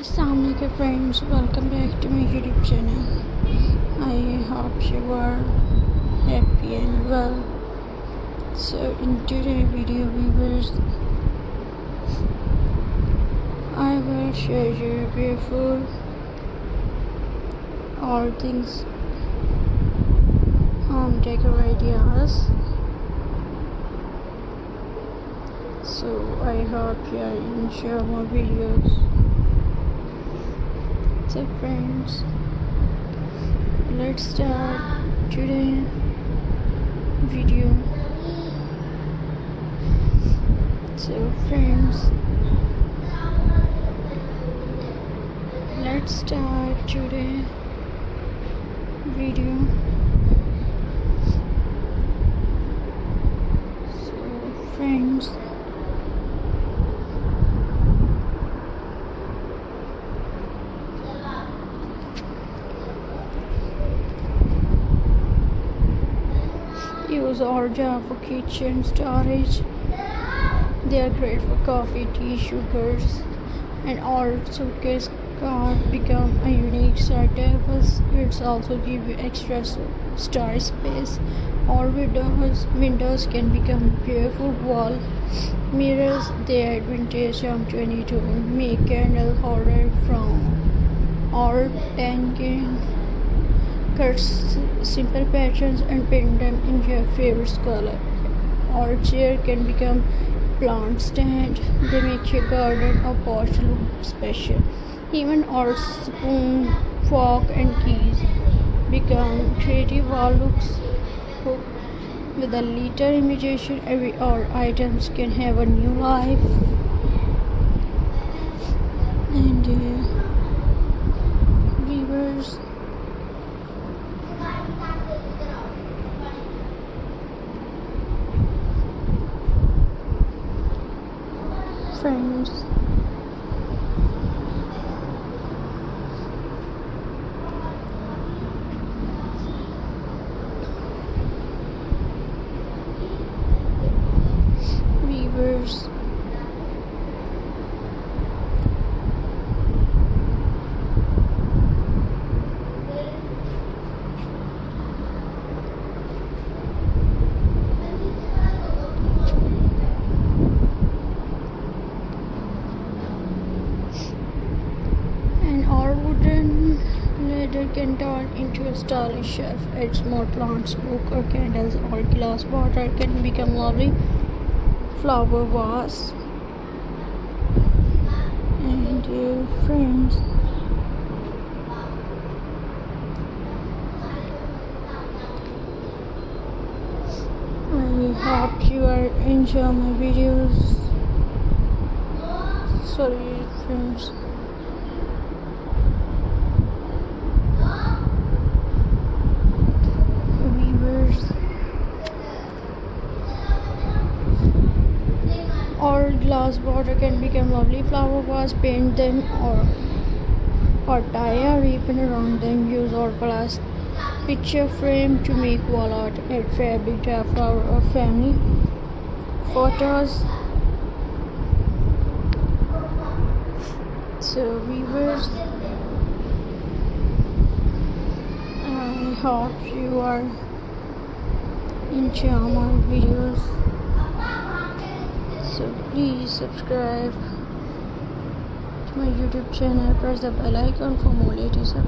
Assalamualaikum friends, welcome back to my YouTube channel. I hope you are happy and well. So in today's video viewers, I will share you beautiful all things home decor ideas. So I hope you enjoy my videos. So friends, let's start today's video. So friends, let's start today's video. So friends, use our jar for kitchen storage. They are great for coffee, tea, sugars, and our suitcase can't become a unique side tables. It's also give you extra storage space. Our windows can become beautiful wall mirrors. The advantage of 22 make candle holder from our painting. Cut simple patterns and paint them in your favorite color. Our chair can become plant stand. They make your garden or porch look special. Even our spoon, fork and keys become creative wall looks. With a little imagination, our items can have a new life. And viewers, friends, viewers, our wooden ladder can turn into a stylish shelf. Add small plants, book or candles, or glass bottle can become lovely flower vase. And friends, I hope you are enjoying my videos. Sorry friends. Or glass bottle can become lovely flower vase. Paint them or tie a ribbon around them. Use or glass picture frame to make wall art. Add fabric to a flower or family photos. So viewers, I hope you are enjoying my videos. So please subscribe to my YouTube channel, press the bell icon for more latest updates.